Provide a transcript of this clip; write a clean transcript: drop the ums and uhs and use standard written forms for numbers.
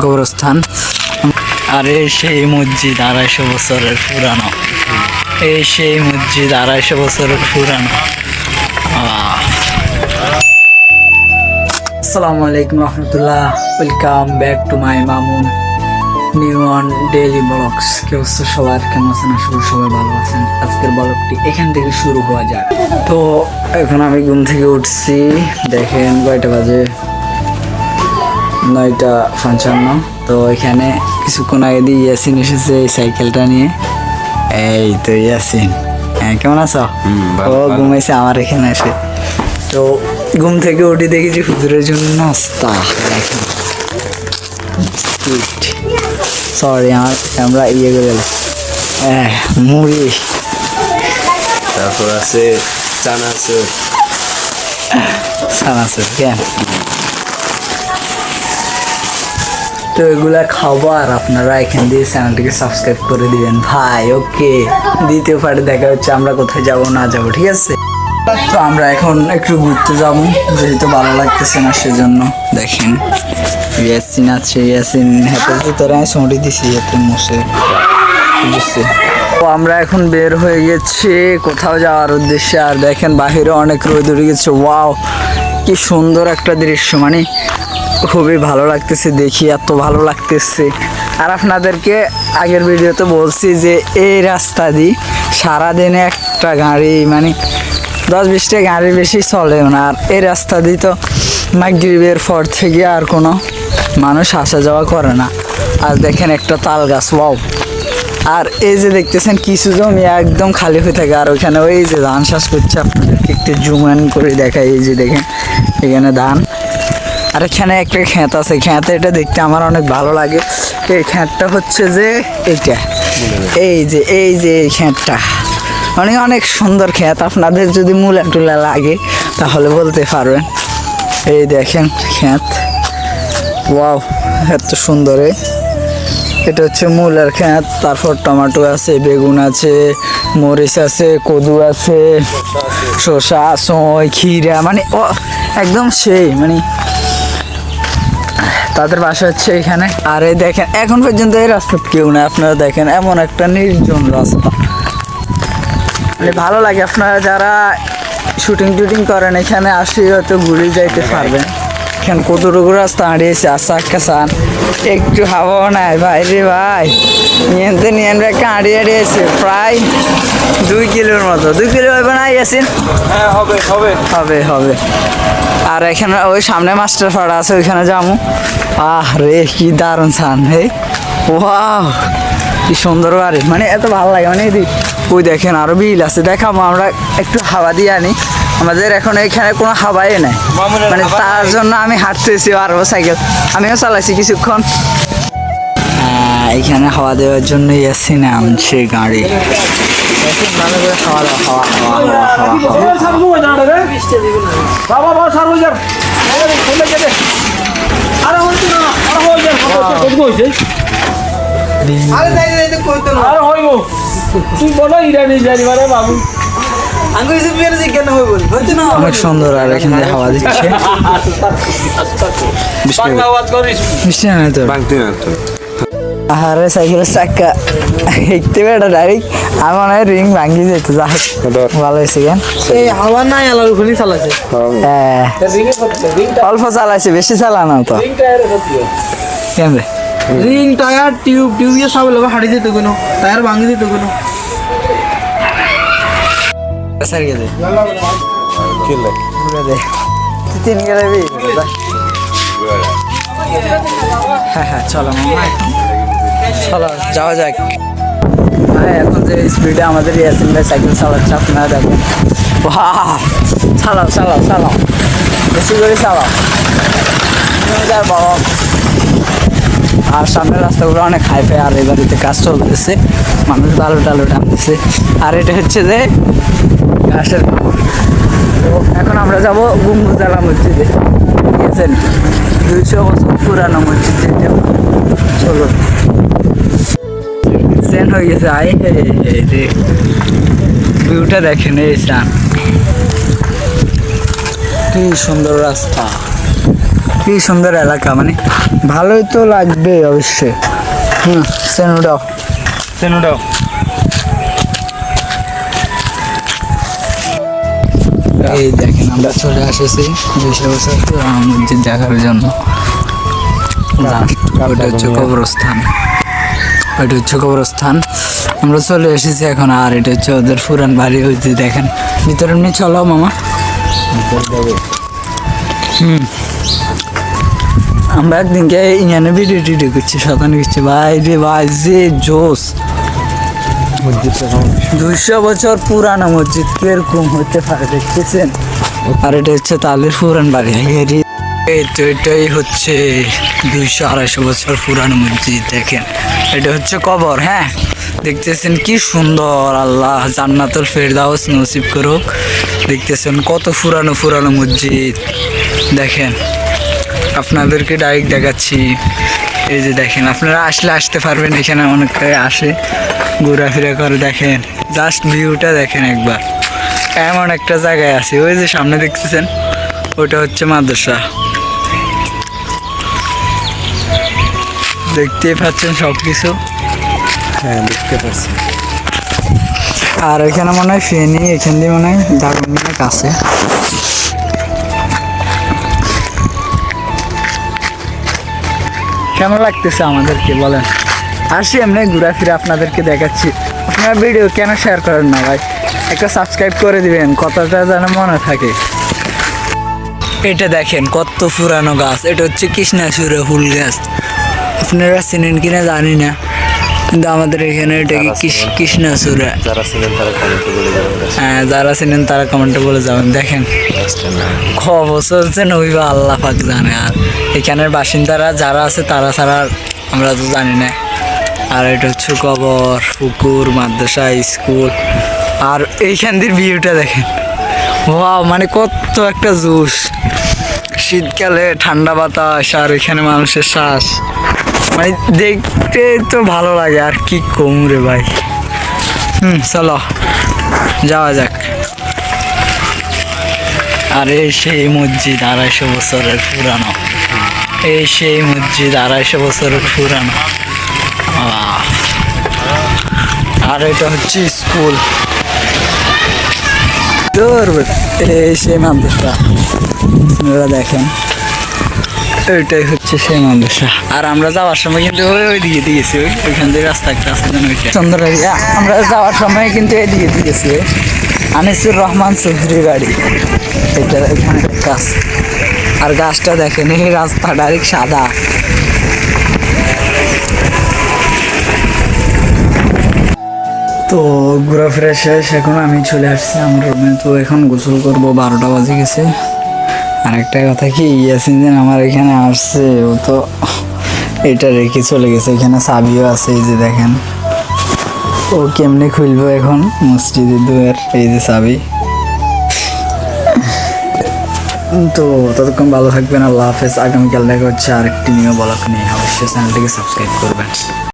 কবরস্থান। আরে সেই মসজিদ 250 বছরের পুরানো, এই সেই মসজিদ 250 বছরের পুরানো। আসসালামু আলাইকুম রহমতুল্লাহ, welcome back to my Mamun new on daily blogs. কি অবস্থা সবার, কেমন আছেন? আশা করি সবাই ভালো আছেন। আজকের ব্লগটি এখান থেকে শুরু হওয়া যাক। তো এখন আমি ঘুম থেকে উঠছি, দেখেন কয়টা বাজে, 9:55। তো এখানে কিছুক্ষণ আগে দিয়ে ইয়াসিন এসেছে এই সাইকেলটা নিয়ে। এই তো ইয়াসিন, হ্যাঁ কেমন আছো? ও ঘুমাইছে আমার এখানে এসে। তো ঘুম থেকে উঠে দেখেছি হুজুরের জন্য নাস্তা। সরি আমার ক্যামেরা ইয়ে করে গেল। হ্যাঁ মুড়ি, তারপর আছে চানাচুর। কেন? তো এগুলা খাবো আর আপনারা এখান দিয়ে চ্যানেলটিকে সাবস্ক্রাইব করে দিবেন ভাই। ওকে, দ্বিতীয় পার্টে দেখা হচ্ছে আমরা কোথায় যাবো না যাবো, ঠিক আছে? তো আমরা এখন একটু ঘুরতে যাবো, যেহেতু ভালো লাগতেছে না সেজন্য। দেখেন ইয়াসিন আছে, ইয়াসিন হাতের ভিতরে ছড়ি দিছি এত মুছে বুঝছে। তো আমরা এখন বের হয়ে গেছি কোথাও যাওয়ার উদ্দেশ্যে। আর দেখেন বাহিরে অনেক রোদ উঠে গেছে। ওয়াও, কি সুন্দর একটা দৃশ্য, মানে খুবই ভালো লাগতেছে দেখি, এত ভালো লাগতেছে। আর আপনাদেরকে আগের ভিডিওতে বলছি যে এই রাস্তা দিয়ে সারাদিনে একটা গাড়ি, মানে 10-20টা গাড়ি বেশি চলে না। আর এই রাস্তা দিয়ে তো মাগরিবের পর থেকে আর কোনো মানুষ আসা যাওয়া করে না। আর দেখেন একটা তাল গাছ, ওয়াও। আর এই যে দেখতেছেন কিছু জমি একদম খালি হয়ে থাকে, আর ওইখানে ওই যে ধান চাষ করছে। আপনাদেরকে একটু জুমান করে দেখাই, এই যে দেখেন এখানে ধান। আর এখানে একটা ক্ষেত আছে, ক্ষেতে এটা দেখতে আমার অনেক ভালো লাগে। এই ক্ষেতটা হচ্ছে যে এইটা, এই যে এই ক্ষেতটা মানে অনেক সুন্দর ক্ষেত। আপনাদের যদি মূলা টুলা লাগে তাহলে বলতে পারবেন। এই দেখেন ক্ষেত, ওয়াও এত সুন্দর। এটা হচ্ছে মূলার ক্ষেত। তারপর টমেটো আছে, বেগুন আছে, মরিচ আছে, কদু আছে, শসা, সই, খিরা, মানে একদম সেই, মানে তাদের বাসা হচ্ছে এখানে। আর এই দেখেন এখন পর্যন্ত এই রাস্তা কেউ নেই। আপনারা দেখেন এমন একটা নির্জন রাস্তা, মানে ভালো লাগে। আপনারা যারা শুটিং টুটিং করেন এখানে আসি হয়তো ঘুরে যাইতে পারবেন। এখানে কতটুকু রাস্তা হারিয়েছে, আসাক কাসান একটু হাওয়াও নাই ভাই রে ভাই। নিয়ে একটা হারিয়েছে প্রায় 2 কিলোর মতো। 2 কিলো হবে না ইয়াসিন? হ্যাঁ হবে হবে হবে হবে। আর এখানে ওই সামনে মাস্টার পাড়া আছে, ওইখানে যাবো। আহ রে কি দারুণ ছান, হে ওয়াও কি সুন্দর বাড়ি, মানে এত ভালো লাগে। মানে ওই দেখেন আরো বিল আছে, দেখাবো। আমরা একটু হাওয়া দিয়ে আনি, আমাদের এখন এখানে কোনো হাওয়াই নাই, মানে তার জন্য আমি হাঁটতেছি। আর সাইকেল আমিও চালাইছি কিছুক্ষণ। এখানে হাওয়া দেওয়ার জন্য এসি নামছে গাড়ি। ভালো করে খাওয়া দাওয়া, হাওয়া অনেক সুন্দর। আর এখানে হাওয়া দিচ্ছে, আরে সাইকেলের চাক্কা দেখতে পেটা ডাইরেক্ট আমার মনে হয় রিং ভাঙ্গি যেত। যা ভালো হয়েছে কেন, এই হাওয়া নাই আলার উপরই চালাছে। হ্যাঁ অল্প চালাইছে, বেশি চালানো তো কেন রে। রিং টায়ার টিউব ইয়ে সব লোক হারিয়ে যেত কোনো, টায়ার ভাঙি যেত কোনো। হ্যাঁ চলো মামা, চলো যাওয়া যাক। ভাই এখন যে স্পিডে আমাদের ইয়াসিন ভাই সাইকেল চালাচ্ছে আপনারা দেখেন। চালাও চালাও চালাও, বেশি করে চালাও বাবা। আর সামনের রাস্তাগুলো অনেক হাইফে। আর এই বাড়িতে কাজ চলতেছে, মানুষ বালু টালু টানতেছে। আর এটা হচ্ছে যে ঘাসের। তো এখন আমরা যাবো গুম্বুজালা মসজিদে, ঠিক আছে? 200 বছর পুরানো মসজিদ। চলো অজ্ঞান হয়ে গেছে। আয় হে রে, ভিউটা দেখেন, এই চান কি সুন্দর রাস্তা, কি সুন্দর এলাকা, মানে ভালোই তো লাগবে অবশ্যই। সেনুটাও সেনুটাও এই দেখেন আমরা চলে এসেছি 200 বছর পুরানো মসজিদ দেখার জন্য। ওটা হচ্ছে কবরস্থান, ওইটা হচ্ছে কবরস্থান। আমরা চলে এসেছি এখন। আর এটা হচ্ছে ওদের পুরান বাড়ি। ওই যে দেখেন ভিতরে নিয়ে চলো মামা। আমরা একদিনকে ইয়ানে ভিডিও টিডিও করছি, শতানি করছি ভাই রে ভাই, যে জোস। 200 বছর পুরানো মসজিদ কিরকম হতে পারে দেখতেছেন। আর এটা হচ্ছে তাদের পুরান বাড়ি। এই তো এটাই হচ্ছে 200-250 বছর পুরানো মসজিদ। দেখেন এটা হচ্ছে কবর। হ্যাঁ দেখতেছেন কি সুন্দর, আল্লাহ জান্নাতুল ফেরদাউস নসিব করুক। দেখতেছেন কত পুরানো পুরানো মসজিদ। দেখেন আপনাদেরকে ডাইরেক্ট দেখাচ্ছি। এই যে দেখেন, আপনারা আসলে আসতে পারবেন, এখানে অনেকে আসে ঘোরাফেরা করে। দেখেন জাস্ট ভিউটা দেখেন একবার, এমন একটা জায়গায় আছে। ওই যে সামনে দেখতেছেন ওটা হচ্ছে মাদ্রাসা, দেখতেই পাচ্ছেন সব কিছু। হ্যাঁ দেখতে পাচ্ছি। আর এখানে মনে হয় ফেনি, এখান দিয়ে মনে হয় দারুণ কাছে। কেমন লাগতেছে আমাদেরকে বলেন? আসি এমনি ঘোরাফেরা আপনাদেরকে দেখাচ্ছি। আপনারা ভিডিও কেন শেয়ার করেন না ভাই? একটা সাবস্ক্রাইব করে দিবেন, কতটা যেন মনে থাকে। এটা দেখেন কত পুরানো গাছ। এটা হচ্ছে কৃষ্ণচূড়া ফুল গাছ। আপনারা চেনেন কিনা জানি না, কিন্তু আমাদের এখানে এটাকে কৃষ্ণচূড়া। যারা ছিলেন তারা কমেন্টে বলে যাবেন। হ্যাঁ যারা চেনেন তারা কমেন্টে বলে যাবেন। দেখেন ক বছর যে নইবা আল্লাহ পাক জানে। আর এখানের বাসিন্দারা যারা আছে তারা ছাড়া আমরা তো জানি না। আর এটা হচ্ছে কবর, পুকুর, মাদ্রাসা, স্কুল। আর এইখান দিয়ে ভিউটা দেখেন, ওয়াও, মানে কত একটা জুস। শীতকালে ঠান্ডা বাতাস, আর এখানে মানুষের শ্বাস, মানে দেখতে তো ভালো লাগে। আর কি কম রে ভাই। চলো যাওয়া যাক। আর এই সেই মসজিদ 250 বছরের পুরানো। এই সেই মসজিদ 250 বছরের পুরানো। আর এটা হচ্ছে স্কুল। এই সেই মাদ্রাসা, আপনারা দেখেন ওইটাই হচ্ছে সেই মাদ্রাসা। আর আমরা যাওয়ার সময় কিন্তু ওই দিকে দিয়েছি, ওইখান থেকে রাস্তা একটা আছে সুন্দর। আমরা যাওয়ার সময় কিন্তু এই দিকে দিয়েছি আনিসুর রহমান চৌধুরী বাড়ি। এটা এখানে গাছ, আর গাছটা দেখেন, এই রাস্তা ডাইরেক্ট সাদা। তো ঘোরাফেরা শেষ, এখন আমি চলে আসছি আমার রুমে। তো এখন গোসল করব, 12টা বাজে গেছে। আর একটা কথা কি, ইয়াসিন যে আমার এখানে আসছে, ও তো এটা রেখে চলে গেছে। এখানে চাবিও আছে, এই যে দেখেন। ও কেমনে খুলবো এখন মসজিদের দুয়ার, এই যে চাবি। তো ততক্ষণ ভালো থাকবেন, আল্লাহ হাফেজ। আগামীকাল দেখা হচ্ছে আরেকটি নিউ ব্লগ নিয়ে। অবশ্যই চ্যানেলটিকে সাবস্ক্রাইব করবেন।